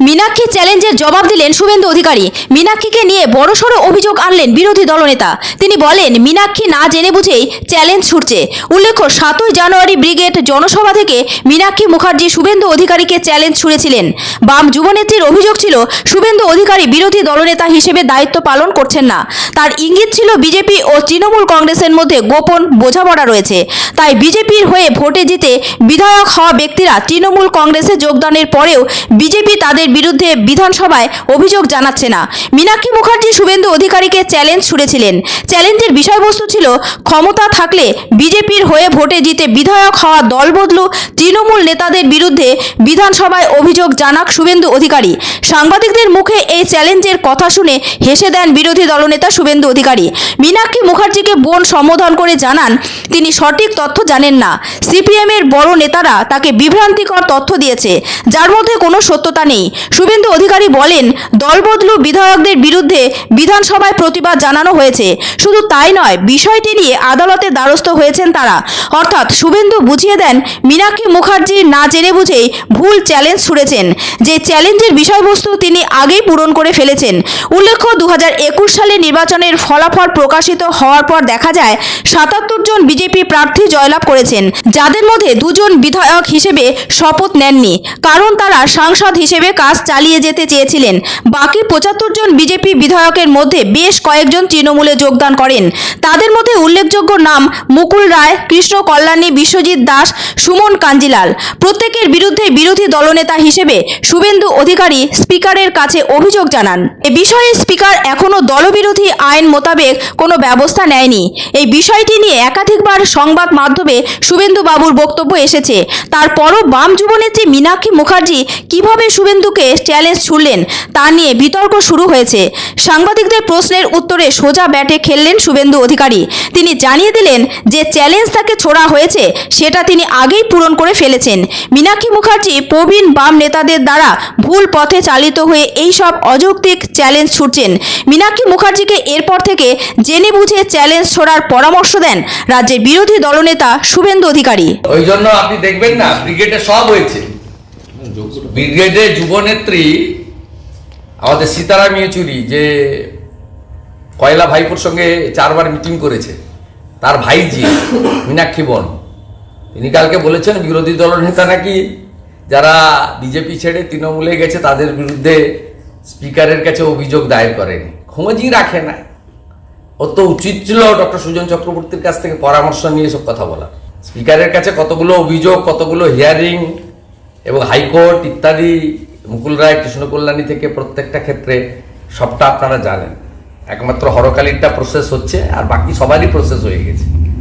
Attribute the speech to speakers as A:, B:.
A: মীনাক্ষী চ্যালেঞ্জের জবাব দিলেন শুভেন্দু অধিকারী। মীনাক্ষীকে নিয়ে বড়সড় অভিযোগ আনলেন বিরোধী দলনেতা। তিনি বলেন, মীনাক্ষী না জেনে বুঝেই চ্যালেঞ্জ ছুটছে। উল্লেখ্য, 7ই জানুয়ারি ব্রিগেড জনসভা থেকে মীনাক্ষী মুখার্জি শুভেন্দু অধিকারীকে চ্যালেঞ্জ ছুড়েছিলেন। বাম যুবনেত্রীর অভিযোগ ছিল, শুভেন্দু অধিকারী বিরোধী দলনেতা হিসেবে দায়িত্ব পালন করছেন না। তার ইঙ্গিত ছিল বিজেপি ও তৃণমূল কংগ্রেসের মধ্যে গোপন বোঝাপড়া রয়েছে। তাই বিজেপির হয়ে ভোটে জিতে বিধায়ক হওয়া ব্যক্তিরা তৃণমূল কংগ্রেসে যোগদানের পরেও বিজেপি তাদের বিরুদ্ধে বিধানসভায় অভিযোগ জানাচ্ছে না। মীনাক্ষী মুখার্জি শুভেন্দু অধিকারীকে চ্যালেঞ্জ ছুড়েছিলেন। চ্যালেঞ্জের বিষয়বস্তু ছিল, ক্ষমতা থাকলে বিজেপির হয়ে ভোটে জিতে বিধায়ক হওয়া দলবদলু তৃণমূল নেতাদের বিরুদ্ধে বিধানসভায় অভিযোগ জানাক শুভেন্দু অধিকারী। সাংবাদিকদের মুখে এই চ্যালেঞ্জের কথা শুনে হেসে দেন বিরোধী দলনেতা শুভেন্দু অধিকারী। মীনাক্ষী মুখার্জিকে বোন সম্বোধন করে জানান, তিনি সঠিক তথ্য জানেন না। সিপিএমের বড় নেতারা তাকে বিভ্রান্তিকর তথ্য দিয়েছে, যার মধ্যে কোনো সত্যতা নেই। শুভেন্দু অধিকারী বলেন, দলবদলু বিধায়কদের বিরুদ্ধে বিধানসভায় প্রতিবাদ জানানো হয়েছে। শুধু তাই নয়, বিষয়টি নিয়ে আদালতের দ্বারস্থ হয়েছেন তারা। অর্থাৎ শুভেন্দু বুঝিয়ে দেন, মীনাক্ষী মুখার্জি না জেনে বুঝেই ভুল চ্যালেঞ্জ ছুড়েছেন। যে চ্যালেঞ্জের বিষয়বস্তু তিনি আগেই পূরণ করে ফেলেছেন। উল্লেখ্য, 2021 সালে নির্বাচনের ফলাফল প্রকাশিত হওয়ার পর দেখা যায় 77 জন বিজেপি প্রার্থী জয়লাভ করেছেন, যাদের মধ্যে 2 জন বিধায়ক হিসেবে শপথ নেননি, কারণ তারা সাংসদ হিসেবে কাজ চালিয়ে যেতে চেয়েছিলেন। বাকি 75 জন বিজেপি বিধায়কের মধ্যে বেশ কয়েকজন তৃণমূলে যোগদান করেন। তাদের মধ্যে উল্লেখযোগ্য নাম মুকুল রায়, কৃষ্ণ কল্যাণী, বিশ্বজিৎ দাস, সুমন কাঞ্জিলাল। প্রত্যেকের বিরুদ্ধে বিরোধী দলনেতা হিসেবে শুভেন্দু অধিকারী স্পিকারের কাছে অভিযোগ জানান। এ বিষয়ে স্পিকার এখনও দলবিরোধী আইন মোতাবেক কোনো ব্যবস্থা নেয়নি। এই বিষয়টি নিয়ে একাধিকবার সংবাদ মাধ্যমে শুভেন্দু বাবুর বক্তব্য এসেছে। তারপরও বাম যুবনেত্রী মীনাক্ষী মুখার্জি কিভাবে শুভেন্দুকে চ্যালেঞ্জ ছুড়লেন তা নিয়ে বিতর্ক শুরু হয়েছে। সাংবাদিকদের প্রশ্নের উত্তরে সোজা ব্যাটে খেললেন শুভেন্দু অধিকারী। তিনি জানিয়ে দিলেন, যে চ্যালেঞ্জ তাকে ছোড়া হয়েছে সেটা তিনি আগেই পূরণ করে ফেলেছেন। মীনাক্ষী মুখার্জি প্রবীণ বাম নেতাদের দ্বারা ভুল পথে চালিত হয়ে এই সব অযৌক্তিক চ্যালেঞ্জ ছুড়ছেন। মীনাক্ষী মুখার্জিকে এরপর থেকে জেনে বুঝে চ্যালেঞ্জ ছোড়ার পরামর্শ দেন রাজ্যের বিরোধী দলনেতা শুভেন্দু অধিকারী।
B: ওই জন্য আপনি দেখবেন না, ব্রিগেডে সব হয়েছে। ব্রিগেডে যুবনেত্রী আমাদের সীতারাম ইয়েচুরি, যে কয়লা ভাইপোর সঙ্গে 4 বার মিটিং করেছে, তার ভাইজি মীনাক্ষী বোন, তিনি কালকে বলেছেন বিরোধী দলনেতা নাকি যারা বিজেপি ছেড়ে তৃণমূলে গেছে তাদের বিরুদ্ধে স্পিকারের কাছে অভিযোগ দায়ের করেনি, খোঁজই রাখে না। ও তো উচিত ছিল ডক্টর সুজন চক্রবর্তীর কাছ থেকে পরামর্শ নিয়ে সব কথা বলা। স্পিকারের কাছে কতগুলো অভিযোগ, কতগুলো হিয়ারিং এবং হাইকোর্ট ইত্যাদি, মুকুল রায়, কৃষ্ণ কল্যাণী থেকে প্রত্যেকটা ক্ষেত্রে সবটা আপনারা জানেন। একমাত্র হরকালীরটা প্রসেস হচ্ছে, আর বাকি সবারই প্রসেস হয়ে গেছে।